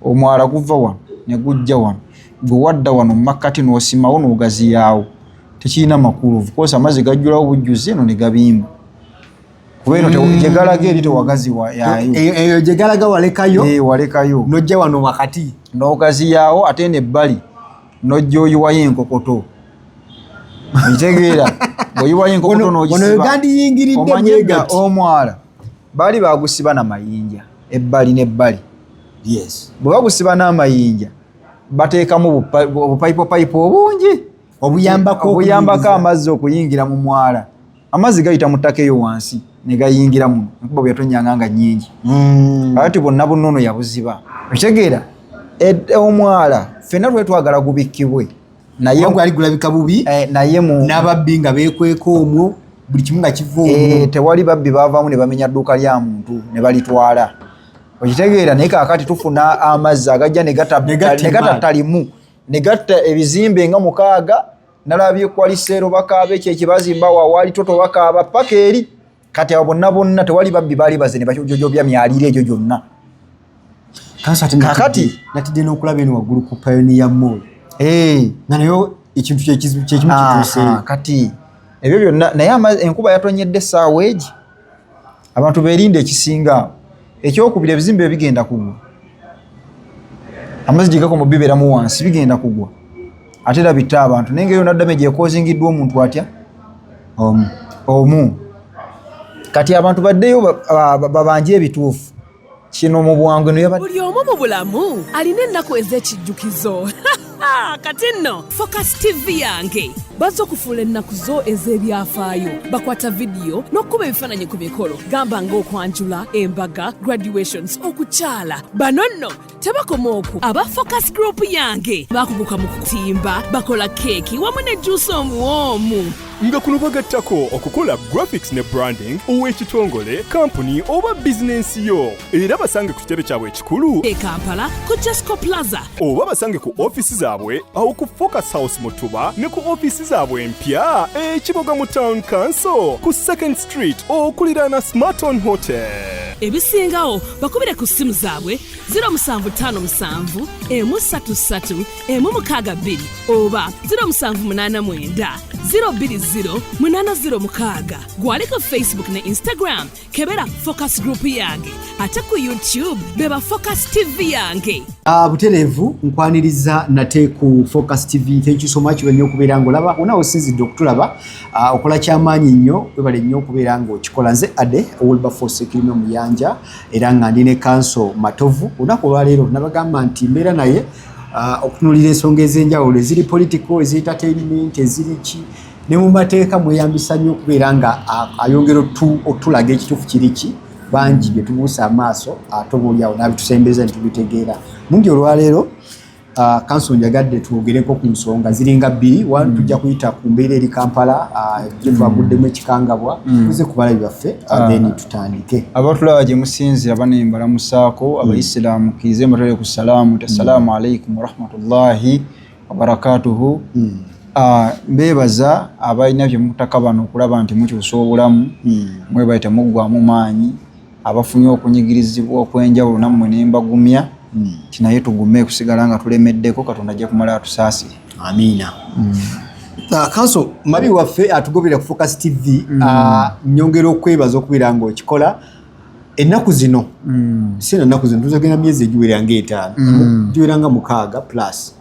omwala guva wano ne gujja wano gwe wadda wano makati n'osimawo n'ogaziyaawo tekirina makulu of course amazzi gajjulawo bujjuzi eno ne gabimba kuba eno gye galaga eri tewagazi yaayo eyo gye galaga walekayo n'ojja wano wakati n'ogaziyaawo ate n'ebbali n'ojja oyiwayo enkokoto okitegeera bw'oyiwayo enkokoto n'ogisiba omwala baali bagusiba n'amayinja ebbali n'ebbali bwe bagusiba n'amayinja bateekamu obupayipopayipo obungi obuyambako amazzi okuyingira mu mwala amazzi gayita mu ttaka eyo wansi ne gayingira muno enkuba bwe yatonyanga nga nnyingi ati bonna bunnono yabuziba okitegeera omwala ffenna twetwagala gubikkibwe naye gwali gulabika bubi naye n'ababbi nga beekweka omwo buli kimu nga kiva omwo tewali babbi baavaamu ne bamenya dduuka lya muntu ne balitwala okitegeera naye kaakati tufuna amazzi agajja ne gatattalimu ne gatta ebizimbe nga 6 nalabye kwaliseero bakaaba ekyo ekibazimba wawaali toto bakaaba paka eri kati abo bonna tewali babbi baali baze ne bajojobya myalire egyo gyonna kakati natidde n'okulaba eno waggulu ku Pioneer Mall nga nayo ekintu kyekizibu kyekimu kituuse kati ebyo byonna naye enkuba yatonyedde essaawa egi abantu beerinde ekisinga ekyokubira ebizimbe bigenda kugwa amazzi gye gakoma bibeeramu wansi bigenda kugwa ate era bitta abantu naye ngeri yonna damage ekoozingiddwa omuntu atya omu kati abantu baddeyo babanje ebituufu kino mu bwangu buli omu mu bulamu alina ennaku ez'ekijjukizo kati nno Focus TV yange bazze okufuula ennaku zo ez'ebyafaayo bakwata vidiyo n'okukuba ebifaananyi ku mikolo gamba ng'okwanjula embaga graduations okukyala bano nno tebakoma okwo aba Focus Group yange bakuguka mu kutimba bakola keeki wamu ne juice omuwoomu nga kuno bagattako okukola graphics ne branding ow'ekitongole kampuni oba bizinensi yo era basange ku kitebe kyabwe ekikulu e Kampala ku Jesco Plaza oba basange ku ofisi zaabwe awo ku Focus House Mutuba ne ku ofisi zaabwe empya ekiboga mu Town Council ku 2nd Street okuliraana Smarton Hotel ebisingawo bakubire ku ssimu zaabwe 0757 133 162 oba 0789 020 gwali ku Facebook ne Instagram kebera Focus Group yange ate ku YouTube beba Focus TV yange butereevu nkwaniriza nate ku Focus TV. Thank you so much wenye okubeera ng'olaba onawo sinzidde okutulaba okola kyamaanyi nnyo webale nnyo okubeera ng'okikola nze ade Wilberforce Ekirime Muyanja era nga ndi ne Kanso Matovu olunaku olwaleero nabagamba nti mbeera naye okutunulira ensonga ez'enjawulo eziri political eziri entertainment eziri ki ne mu mateeka mweyambisa nnyo okubeera nga ayongera otulaga ekituufu kiri ki bangi bye tubuusa amaaso ate obaoliawo n'abitusembeza ne tubitegeera mungi olwaleero Kanso njagadde twogereko ku nsonga ziringa 2 tujja kuyita ku mbeera eri Kampala gye twaguddemu ekikangabwa tuze ku balabi baffe then tutandike abatulaba gye musinzira banembalamusaako abaisiraamu kize mbatale ku salaamu assalamu alaikum warahmatullahi wabarakatuhu mbebaza abalina bye mutaka bano okulaba nti mukyusa obulamu mwebaita muggwamu maanyi abafunye okunyigirizibwa okwenjawulo nammwe nembagumya kinaye tugume kusigala nga tulemeddeko Katonda ajja kumala atusaasire amiina Kanso mabi waffe atugobera ku Focus TV nyongera okwebaza okubeera ng'okikola ennaku zino sina ennaku zino tuzagenda myezi egiwera nga5 giwera nga 6 plus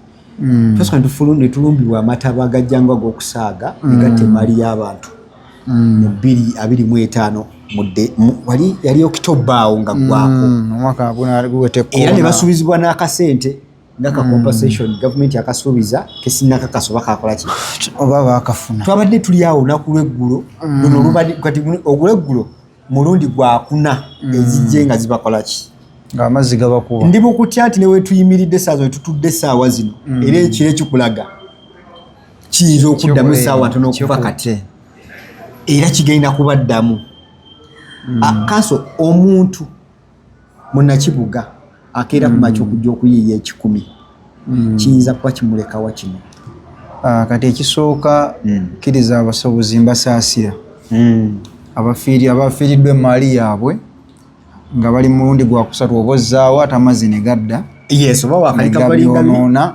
twasika ne tulumbibwa amataba agajjanga ag'okusaaga negattemali y'abantu mu 2025 wali yali October awo nga gwako era ne basuubizibwa n'akasente ngaka compensation government yakasuubiza kesinakakaso bakakola ki oba bakafuna twabadde tuli awo olunaku lw'eggulo luno lubadde kati ogw'eggulo mulundi gwakuna ezijje nga zibakola ki ng'amazzi gabakuba ndi mukutya nti ne wetuyimiridde essaawa wetutudde essaawa zino era ekiro ekikulaga kiyinza okuddamu essaawa ntono okuva kati era kigenda kubaddamu Kanso omuntu munnakibuga akeera ku makya okujja okuyiiya 10 kiyinza kuba kimulekawa kino kati ekisooka kkiriza abasobozi mbasaasira abafiiriddwa emaali yaabwe nga bali mulundi gwa kusatu oba ozzaawo ate amazzi ne gadda Yes, oba wakalika balingana.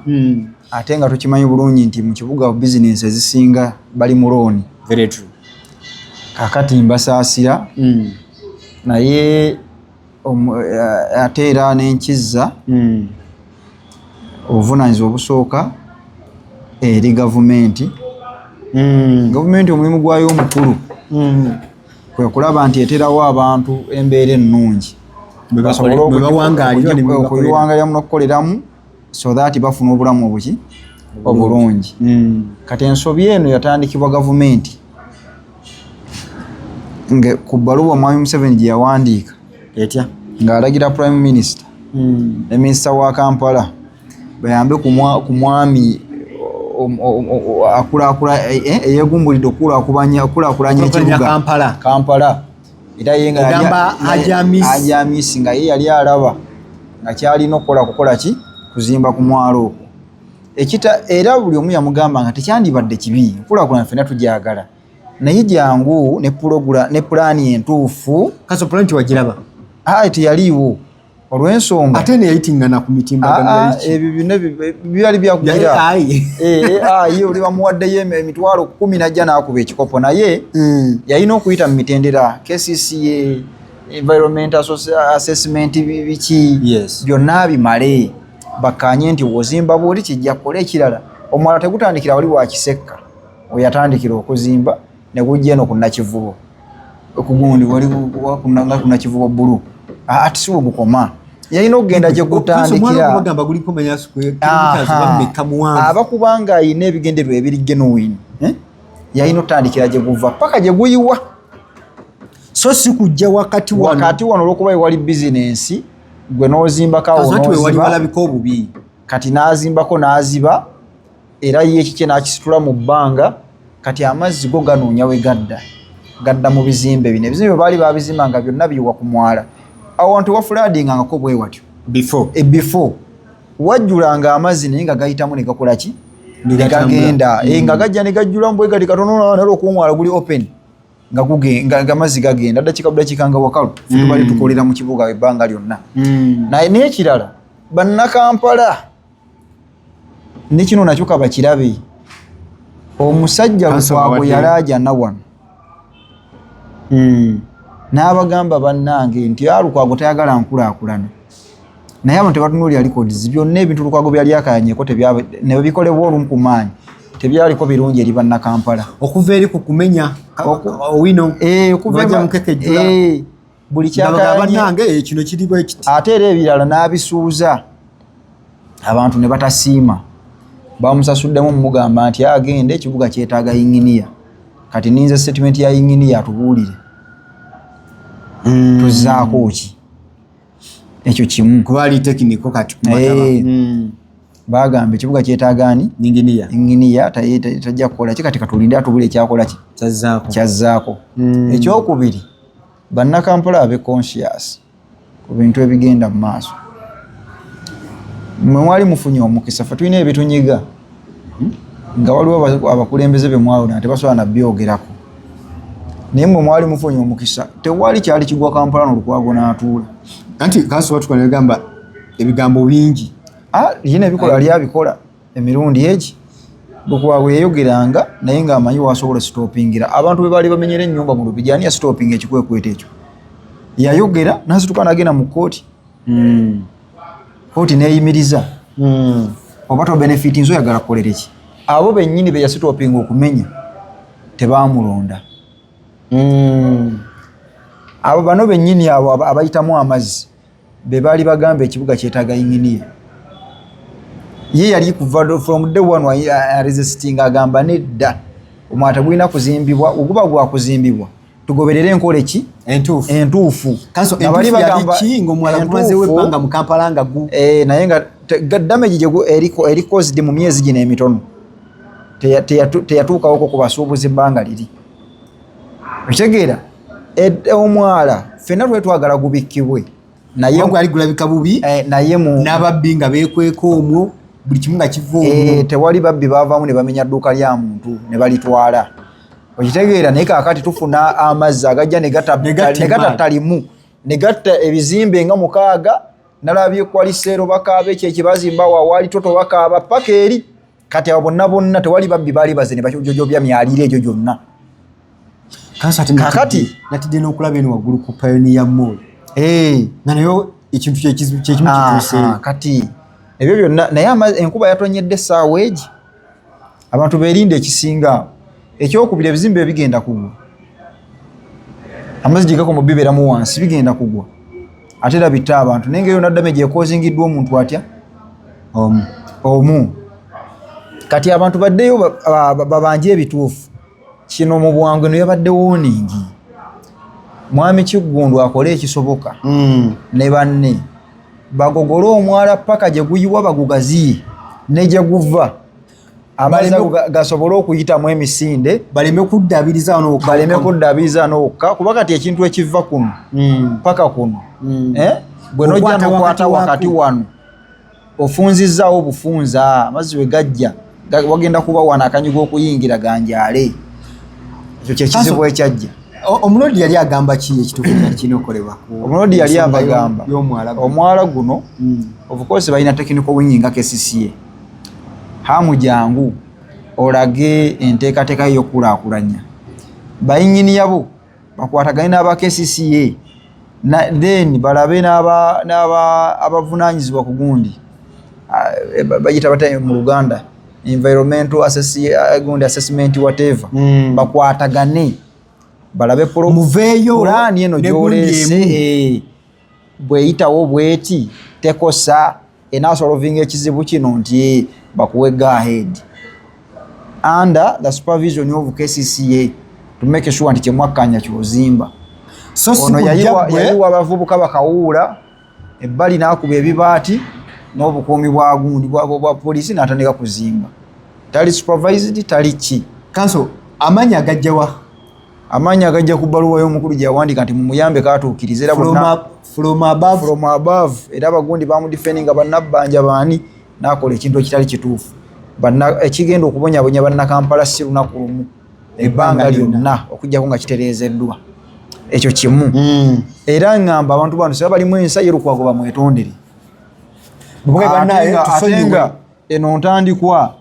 Ate nga tukimanyi bulungi nti mu kibuga business ezisinga bali mu loan. Very true. Kakati mbasaasira. Naye ate era n'enkiza obuvunaanyizibwa obusooka eri gavumenti. Gavumenti omulimu gwayo omukulu kwe kulaba nti eterawo abantu embeera ennungi okubiwangaalira mu n'okukoleramu so that bafuna obulamu obulungi. Kati ensobi eno yatandikibwa gavumenti ku bbaluwa Mwami Museveni gye yawandiika ng'alagira Prime Minister ne Minisita wa Kampala bayambe ku mwami eyegumbulidde okulakulanya ekibuga Kampala. Era ye nga Hajji Amisi nga ye yali alaba nga kyalina kukola ki kuzimba ku mwalo okwo. Era buli omu yamugamba nga tekyandibadde kibi, enkulaakulana ffenna tugyagala, naye jangu ne pulaani entuufu. Kaso pulaani tiwagiraba? Teyaliiwo olw'ensonga ate neyayitingana ku mitimbagano ebyo byali byakugira ye oli bamuwaddeyo emitwalo 10 najja n'akuba ekikopo, naye yalina okuyita mu mitendera KCCA, environment assessment, biki byonna bimale bakanye nti wozimba bwoli kijja kukola ekirala. Omwala tegutandikira wali wakisekka, oyatandikira okuzimba ne gujja eno ku Nakivubo okugundi wali ku Nakivubo bbulu ati siwo gukoma. Yalina okugenda gye gutandikira abakubanga ayina ebigendererwa ebiri genuine, yalina okutandikira gye guva paka gye guyiwa, so si kujja wakati wano olwokuba wali bizinensi gwe n'ozimbako obubi. Kati n'azimbako n'aziba era ye ekikye n'akisitula mu bbanga. Kati amazzi go ganoonya we gadda mu bizimbe bino. Ebizimbe baali babizimba nga byonna biyiwa ku mwala. Awantu wa floodingangako bwe watyo before wajjulanga amazzi naye nga gayitamu ne gakola ki ne gagenda nga gajja ne gajjula mbwe gali katono nalo okumwala guli open nga amazzi gagenda dakika nga wakalu tubali tukolera mu kibuga ebbanga lyonna. Naye n'ekirala bannakampala ne kino nakyo kabakirabe, omusajja Lukwago yalaaja nawano n'abagamba bannange nti Lukwago tayagala nkulaakulana, naye abantu tebatunuulira records byonna ebintu Lukwago byali akayanyeko ne bikolebwa olumu ku maanyi tebyaliko birungi eri bannakampala okuva eri ku kumenya owino okuva mukekejjula buli kyakayanye kino kiribwa ekiti. Ate era ebirala n'abisuuza abantu ne batasiima, bamusasuddemu mugamba nti agende ekibuga kyetaaga inginiya. Kati ninze statement ya inginiya atubuulire tuzaako ki ekyo kimu kuba ali tekiniko kati bagamba ekibuga kyetaagaani inginiya tajja kukola ki, kati katulinde atubule ekyakola ki kyazzaako. Ekyokubiri bannakampala abe conscious ku bintu ebigenda mu maaso. Mwe mwali mufunye omukisa, ffe tulina ebitunyiga nga waliwo abakulembeze be mwawona tebasobola nabyogerako, naye mwe mwali mufunye omukisa tewali kyali kigwa Kampala n'Olukwago n'atuula. Anti kanso batukwana negamba ebigambo bingi yina ebikola ali abikola emirundi egi. Lukwago yayogeranga naye ng'amanyi wasobola stoppingira abantu bwe baali bamenyera ennyumba mu Lubigi, ani ya stopping ekikwekweta ekyo. Yayogera n'asituka n'agenda mu kkooti, kkooti neeyimiriza oba to benefit nzo yagala kukolera ki. Abo bennyini be yasitoppinga okumenya tebaamulonda. Abo bano bennyini abo abayitamu amazzi be baali bagamba ekibuga kyetaaga inginiya. Ye yali kuva from day one resisting agamba nedda omwata gwina kuzimbibwa, oguba gwa kuzimbibwa tugoberere enkole ki entuufu. Kanso entuufu yali ki ng'omwala gumaze webbanga mu Kampala nga naye nga damage gye eri caused mu myezi gino emitono teyatuukawoko ku basuubuzi ebbanga liri. Okitegeera omwala ffenna twetwagala gubikkibwe naye gwali gulabika bubi naye n'ababbi nga beekweka omwo buli kimu nga kiva omwo. Tewali babbi baavaamu ne bamenya dduuka lya muntu ne balitwala. Okitegeera naye kaakati tufuna amazzi agajja ne gatattalimu ne gatta ebizimbe nga 6 nalabye kwaliseero bakaaba ekyo ekibazimba wawaali toto bakaaba paka eri kati abo bonna tewali babbi baali bazene bakyojobya myalire egyo gyonna kakati natidde n'okulaba eno waggulu ku Pioneer Mall nga nayo ekintu kyekimu kituuse kati ebyo byonna naye enkuba yatonyedde essaawa egi abantu beerinde ekisinga ekyokubira ebizimbe bigenda kugwa amazzi gigako mu bibeeramu wansi bigenda kugwa ate era bitta abantu naye ngeri naddame ekozingiddwa omuntu atya omu kati abantu baddeyo babanje ebituufu kino mu bwangu eno yabadde woningi mwami Kiggundu akole ekisoboka ne banne bagogole omwala paka gye guyiwa bagugaziye ne gye guva amazzi gasobole okuyitamu emisinde baleme kuddabiriza n'okka kuba kati ekintu ekiva kuno paka kuno bwe nojja n'okwata wakati wano ofunzizzaawo obufunza amazzi we gajja wagenda kuba wano akanyigo okuyingira ganjaale ekyo kyekizibu ekyajja omulodi yali agamba ki ekituufu kirina okolebwa omulodi yali abagamba omwala guno of course balina technical wing nga KCCA hamu jangu olage enteekateeka y'okulaakulanya bayinyini yabo bakwataganye n'aba KCCA then balabe n'abavunaanyizibwa ku gundi bayita bata mu Luganda environmental assessment whatever bakwatagane balabe pulani eno gy'oleese bweyitawo bweti tekosa enasolovinga ekizibu kino nti bakuwe go ahead under the supervision of KCCA to make sure nti kyemwakkanya kyozimba ono yayiwa abavubuka bakawuula ebbali n'akuba ebibaati n'obukuumi bwa gundi bwa poliisi n'atandika kuzimba tali supervised tali ki kanso amanya agajjawa amanya agajja ku bbaluwa y'omukulu gye yawandika nti mumuyambe kaatuukirize era from above era abagundi bamudifendinga bannabbanja baani n'akola ekintu ekitali kituufu ekigenda okubonyabonya bannakampala si lunaku lumu ebbanga lyonna okujjako nga kitereezeddwa ekyo kimu era ngamba abantu bano seba balimu ensa yerukwago bamwetondere ate nga eno ntandikwa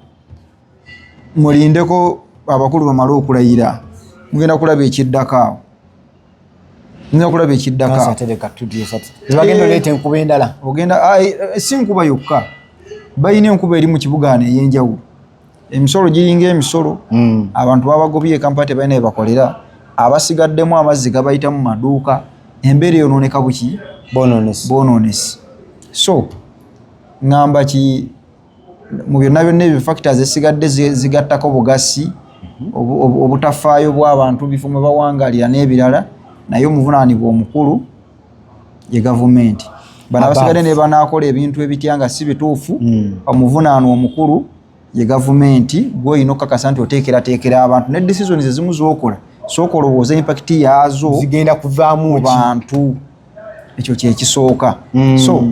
mulindeko abakulu bamale okulayira mugenda kulaba ekiddakaawo ogenda si nkuba yokka balina enkuba eri mu kibuga ey'enjawulo emisolo giringa emisolo abantu babagobye ekampala tebalina ebakolera abasigaddemu amazzi gabayita mu maduuka embeera eyonooneka buki bononesi so ngamba ki mu byonna byonna ebyo factors esigadde zigattako bugasi obutafaayo bw'abantu bifo mwe bawangalira n'ebirala naye omuvunaanibwa omukulu ye gavumenti bano abasigadde ne banaakola ebintu ebitya nga si bituufu omuvunaanwa omukulu ye gavumenti gw'olina okukakasa nti oteekerateekera abantu ne decisions ezimu z'okola sooka olowooza impact yaazo zigenda kuvaamu bantu ekyo kyekisooka so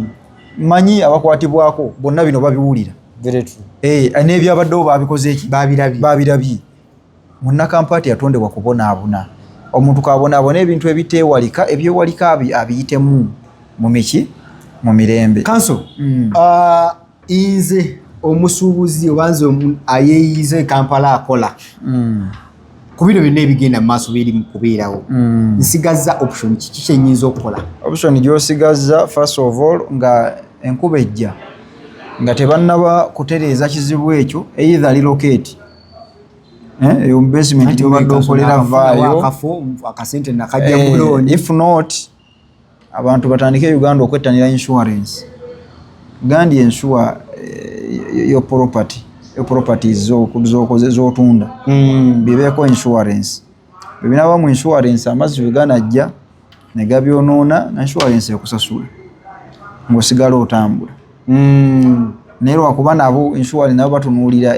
manyi abakwatibwako bonna bino babiwulira n'ebyabaddewo babikoze eki babirabye munnakampati yatondebwa kubonaabona omuntu kabonaabona ebintu ebiteewalika ebyewalika abiyitemu mu miki mu mirembe kanso nze omusuubuzi obanze ayeeyize Kampala akola ku bino byonna ebigenda mu maaso biri mu kubeerawo nsigazza option kiki kyenyinza okukola option gy'osigazza first of all nga enkuba ejja nga tebannaba kutereeza kizibu ekyo either relocate eyo basement gy'obadde okolera vaayo akasente nakajja mu loan if not abantu batandike Uganda okwettanira insurance gandi ensure your properties z'otunda bibeeko insurance bebinaba mu insurance amazzi weganajja ne gabyonoona na insurance ekusasula ng'osigala otambula naye lwakuba nabo insurance nabo batunuulira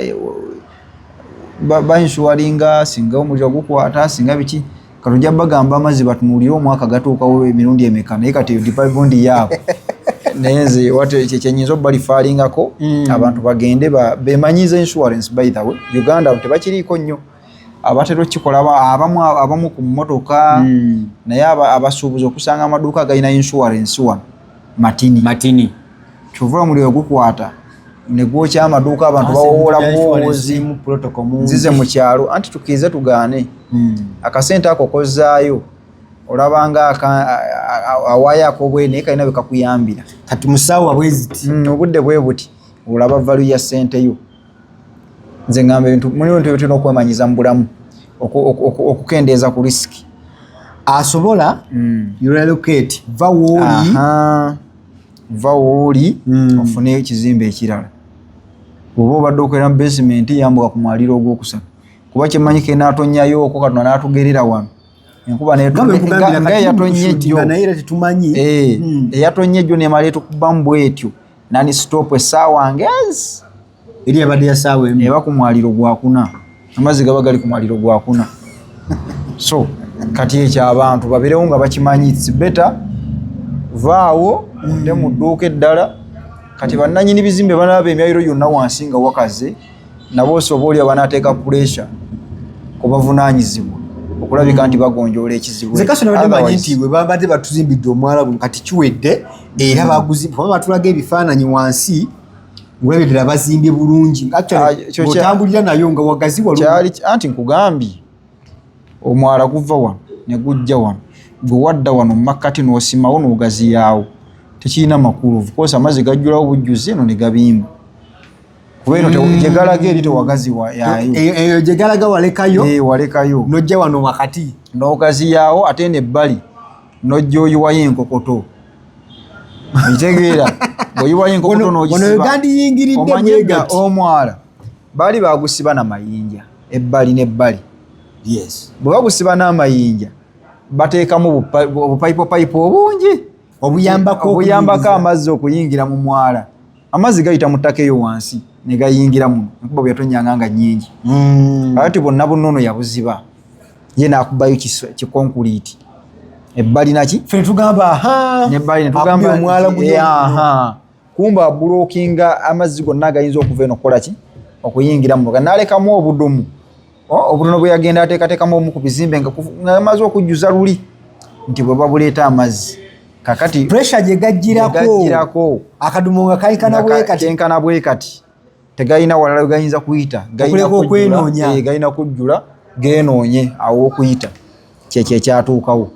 bainsualinga singa omuliro gukwata singa biki katujja bagamba amazzi batunuulire omwaka gatuukawo emirundi emeka naye kati department yaabo naye nze kyenyinza obalifaalingako abantu bagende bemanyiza insurance by the way Uganda tebakiriiko nnyo abatera okikola abamu ku mmotoka naye abasuubuzi okusanga amaduuka galina insurance wano matini kyova omuliro gukwata ne gwokya amaduuka abantu bawowola buwowozi nzize mu kyalo anti tukize tugaane akasente ako kozaayo olabanga awaya akobwene kalina bwe kakuyambira kati musaawa bweziti obudde bwe buti olaba valu ya sente yo nze ngamba ebintu tulina okwemanyiza mu bulamu okukendeeza ku risiki asobola relocate va wooli ofune ekizimbe ekirala oba obadde okolera mu basement yambuka ku mwaliro ogwokusatu kuba kyemmanyi ke naatonyayo okwo Katonda n'atugerera wano enkuba eyatonye ejjo eyatonye ejjo nemala etukubamu bwetyo nani stop essaawa ngezi eri abadde ya ssaawa emu eba ku mwaliro gwakuna amazzi gaba gali ku mwaliro gwakuna so kati ekyo abantu babeerewo nga bakimanyi it's better vaawo ne mu dduuka eddala kati bannannyini bizimbe banaba emyaliro yonna wansi nga wakaze nabo osoba oli abanaateeka pressure kubavunaanyizibwa okulabika nti bagonjoola ekizibu zekasona badde manyi nti bwe babadde batuzimbidde omwala guno kati kiwedde era baguziba batulaga ebifaananyi wansi ngulabirira bazimbye bulungi otambulira nayo nga wagazi kyali anti nkugambye omwala guva wano ne gujja wano gwe wadda wano mu makkati n'osimawo n'ogaziyaawo tekirina makulu of course amazzi gajjulawo bujjuzi eno ne gabimba kuba eno gye galaga eri tewagazi yaayo eyo gye galaga walekayo n'ojja wano wakati n'ogaziyaawo ate n'ebbali n'ojja oyiwayo enkokoto ekitegeera bw'oyiwayo enkokoto n'ogisiba omwala baali bagusiba n'amayinja ebbali n'ebbali bwe bagusiba n'amayinja bateekamu obupayipopayipo obungi obuyambako amazzi okuyingira mu mwala amazzi gayita mu ttaka eyo wansi ne gayingira muno enkuba bwe yatonyanga nga nnyingi ati bonna bunnono yabuziba ye n'akubayo kikonkuliiti ebbali naki fe tugamba kumba abulookinga amazzi gonna agayinza okuva eno okukola ki okuyingira muno n'alekamu obudumu obutono bwe yagenda ateekateekamu omu ku bizimbe nga amaze okujjuza luli nti bwe babuleeta amazzi kakati pressure gye gajjirako akadumo nga kenkana bwe kati tegalina walala we gayinza kuyita galina kujjula geenoonye awo okuyita kyekyo ekyatuukawo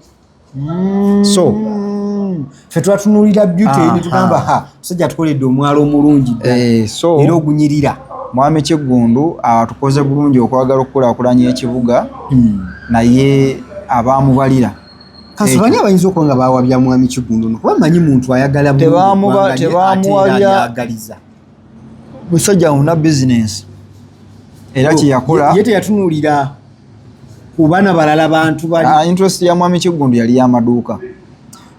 so fe twatunulira beauty ne tugamba musajja atukoledde omwalo omulungi era ogunyirira Mwami Kiggundu tukoze bulungi okwagala okukulaakulanya ekibuga naye abamubalira kasubani abayinza okuba nga bawabya Mwami Kiggundu kuba manyi muntu ayagala tebamuwabya musajja una business era kyeyakola ye teyatunulira kubana balala bantu bali interest ya Mwami Kiggundu yali y'amaduuka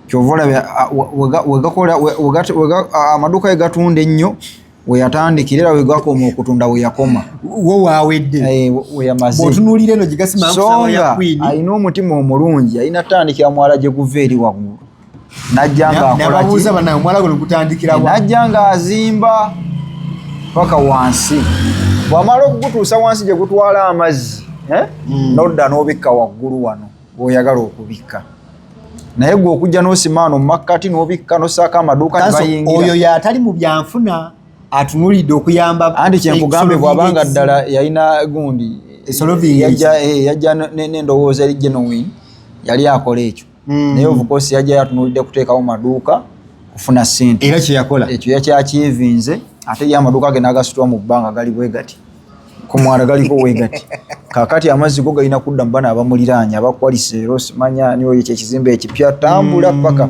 kyova olabya amaduuka ye gatunda ennyo weyatandikira era wegakoma okutunda weyakoma wo waawedde weyamaze bw'otunuulira eno gye gasima amasawa ya Queen alina omutima omulungi alina tandikira mwala gye guva eri waggulu najja ng'akola banaye omwala guno gutandikira najja ng'azimba paka wansi bw'amala okugutuusa wansi gye gutwala amazzi nodda n'obikka waggulu wano bw'oyagala okubikka naye gwe okujja n'osimaano mu makkati n'obikka n'ossaako amaduuka ne bayingira oyo y'atali mu byanfuna atunulidde okuyamba anti kyenkugambe bw'abanga ddala yalina gundi yajja n'endowooza eri genuine yali akola ekyo naye of course yajja yatunulidde kuteekawo maduuka kufuna ssente era kyeyakola ekyo yakyakyevinze ate ye amaduuka ge n'agasitula mu bbanga gali bwe gati ku mwala galiko bwe gati kaakati amazzi go galina kudda mu bana abamuliraanya abakwalisa ero simanya niyo ekyo ekizimbe ekipya tambula paka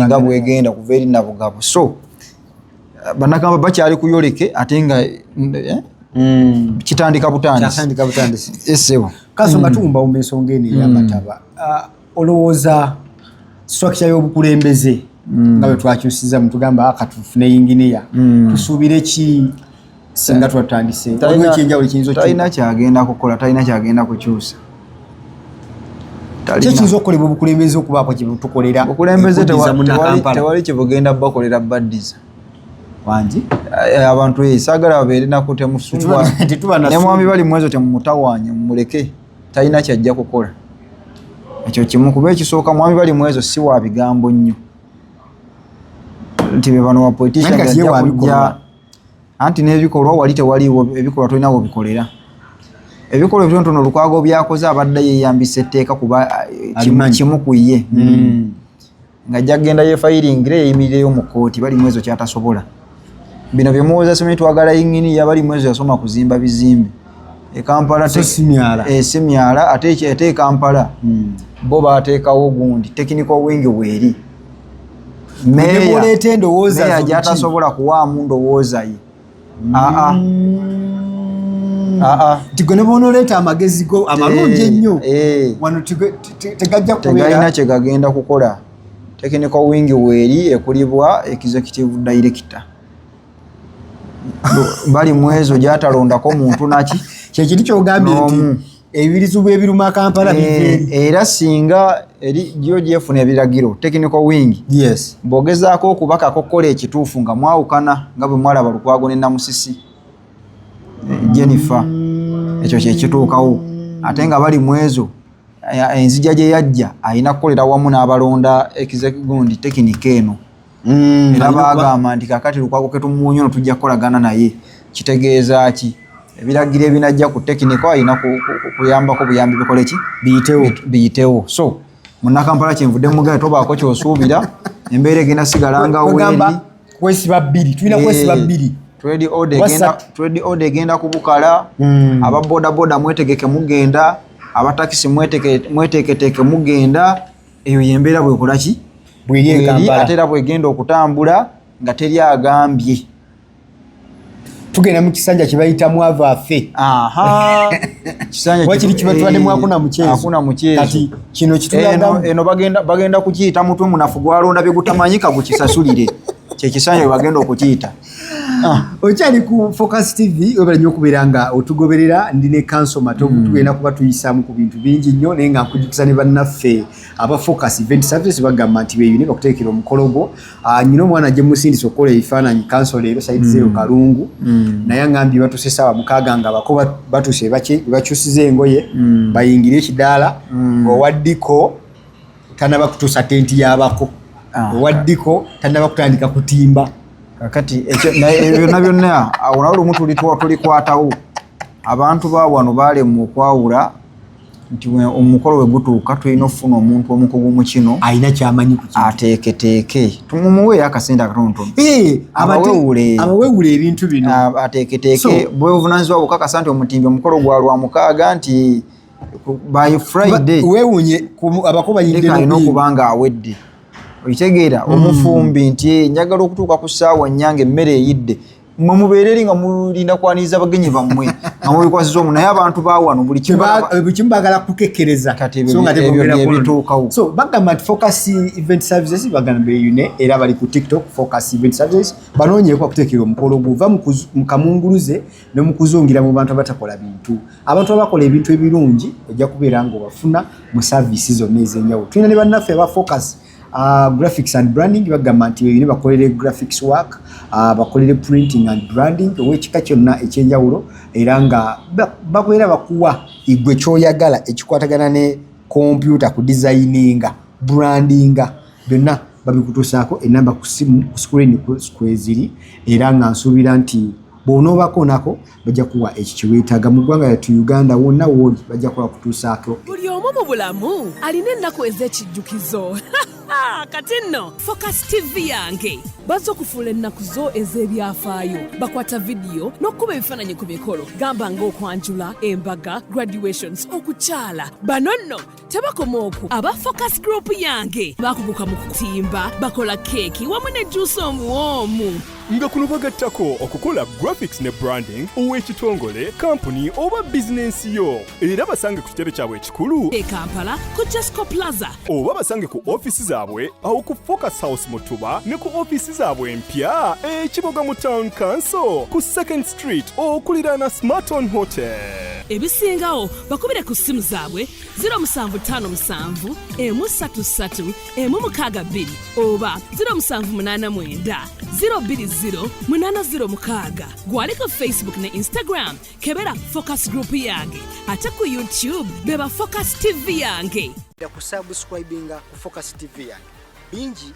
nga bwegenda kuva eri nabugabo so banagamba bakyali kuyoleke ate nga kitandika butandisi esebo kaso nga tuwumbawumba ensonga eno ey'amataba olowooza structure y'obukulembeze nga bwe twakyusiza mutugamba katufune yinginiya tusuubire ki singa twatandise ekyenjawulo kiyinza talina kyagenda kukola talina kyagenda kukyusa kiyinza okukolebwa obukulembeze okubaako kyebutukolera obukulembeze tewali kyebugenda bakolera baddiza wangi abantu saagala babeere nako temusubwa ne mwami bali mwezo temumutawaanye mumuleke talina kyajja kukola ekyo kimu kuba ekisooka mwami bali mwezo si wa bigambo nnyo anti bano wa politician ya anti n'ebikolwa wali tewaliwo ebikolwa tolina obikolera ebikolwa ebitono Lukwago byakoze abadde yeyambisa etteeka kuba kimu kuye nga jagenda ye filing yeyimireyo mu kooti bali mwezo kyatasobola bino byemuwoza semeni twagala yingini yabali mwezo yasoma kuzimba bizimbe Kampala simyala ate Kampala bo bateekawo gundi technical wing weri meya ndowooza gyatasobola kuwaamu ndowooza ye tigone bonoleeta amagezi go amalungi ennyo wano tegajja tegalina kye gagenda kukola technical wing weri ekulibwa executive director bali mwezo gyatalondako muntu naki kyekiri kyogambye nti ebirizu bwebiruma Kampala era singa eri gyefuna ebiragiro technical wing bogezaako okubakako kukola ekituufu nga mwawukana nga bwe mwalaba Lukwago ne Namusisi Jennifer ekyo kyekituukawo ate nga bali mwezo enzija gye yajja alina kukolera wamu n'abalonda gundi tekinika eno era bagamba nti kakati Lukwago ketumuwonyo tujja kukolagana naye kitegeeza ki ebiragiro ebinajja ku tekinika alina kuyambako buyambi bikole ki biyitewo so munnakampala kyenvudde mugale tobaako kyosuubira embeera egenda sigalanga weeri kwesiba bbiri tulina kwesiba bbiri trade order egenda kubukala aba boda mwetegeke mugenda aba taxi mweteketeke mugenda eyo yembeera bwekola ki bweri ate era bwegenda okutambula nga teri agambye tugenda mu kisanja kibayita mwavu afe kisanja wakiri kibatwadde mwakuna muchezo kati kino kitulaga eno bagenda kukiyita mutwe munafu gwalonda bye gutamanyika gukisasulire kye kisanja bagenda okukiyita okyali ku Focus TV webale nnyo okubeera nga otugoberera ndi ne Council Mato tugenda kuba tuyisaamu ku bintu bingi nnyo naye nga nkujjukiza ne bannaffe aba Focus Event Services bagamba nti beeyune bakuteekera omukolo gwo nyina omwana gye musindisa okukola ebifaananyi Council leero sayidi zero Kalungu naye ngambye batuse ssaawa mukaaga nga bako batuse bakyusiza engoye bayingire ekidaala ng'owaddiko tanaba kutuusa tenti y'abako owaddiko tanaba kutandika kutimba kakati byonna awo nawe lumu tulikwatawo abantu baawano baalemu okwawula nti omukolo we gutuuka tulina okufuna omuntu omukugu mu kino alina kyamanyi ku kintu ateeketeeke tumuweeyo akasente akatonotono abawewule ebintu bino ateeketeeke bwebuvunaanyizibwa bukakasa nti omutimbi omukolo gwa Lwamukaaga nti by Friday weewunye abakoba alina okuba nga awedde oyitegeera omufumbi nti njagala okutuuka ku ssaawa nnyange emmere eyidde mwe mubeereri nga mulinda kwaniriza bagenyi bammwe nga mubikwasiza omu naye abantu baawano buli kimu baagala kukekkereza ebituukawo so bagamba nti Focus Event Services bagamba beeyune era bali ku TikTok Focus Event Services banoonyeeko okuteekera omukolo guva mu kamunguluze ne mu kuzungira mu bantu abatakola bintu abantu abakola ebintu ebirungi ojja kubeera ng'obafuna mu saavisi zonna ez'enjawulo tulina ne bannaffe aba Focus graphics and branding bagamba nti beeyune bakolere graphics work bakolere printing and branding owekika kyonna ekyenjawulo era nga bakwera bakuwa igwe kyoyagala ekikwatagana ne computer ku designinga brandinga byonna babikutuusaako enamba ku simu ku screen kweziri era nga nsuubira nti bw'onoobako nako bajja kuwa ekyo kyeweetaaga mu ggwanga lyattu Uganda wonna wooli bajja kuba kutuusaako buli omu mu bulamu alina ennaku ez'ekijjukizo kati nno Focus TV yange bazza okufuula ennaku zo ez'ebyafaayo bakwata vidiyo n'okuba ebifaananyi ku mikolo gamba ng'okwanjula embaga graduations okukyala bano nno tebakoma okwo aba Focus Group yange bakuguka mu kutimba bakola keeki wamu ne juice omuwoomu nga kuno bagattako okukola graphics ne branding ow'ekitongole kampuni oba bizinensi yo era basange ku kitebe kyabwe ekikulu e Kampala ku Jesco Plaza oba basange ku ofisi zaabwe awo ku Focus House Mutuba ne ku ofisi zaabwe empya ekiboga mu Town Council ku 2nd Street okuliraana Smarton Hotel ebisingawo bakubire ku simu zaabwe 0757 133 162 oba 0789 020 gwaliko Facebook ne Instagram kebera Focus Group yange ate ku YouTube beba Focus TV yange kusubscribinga ku Focus TV yange bingi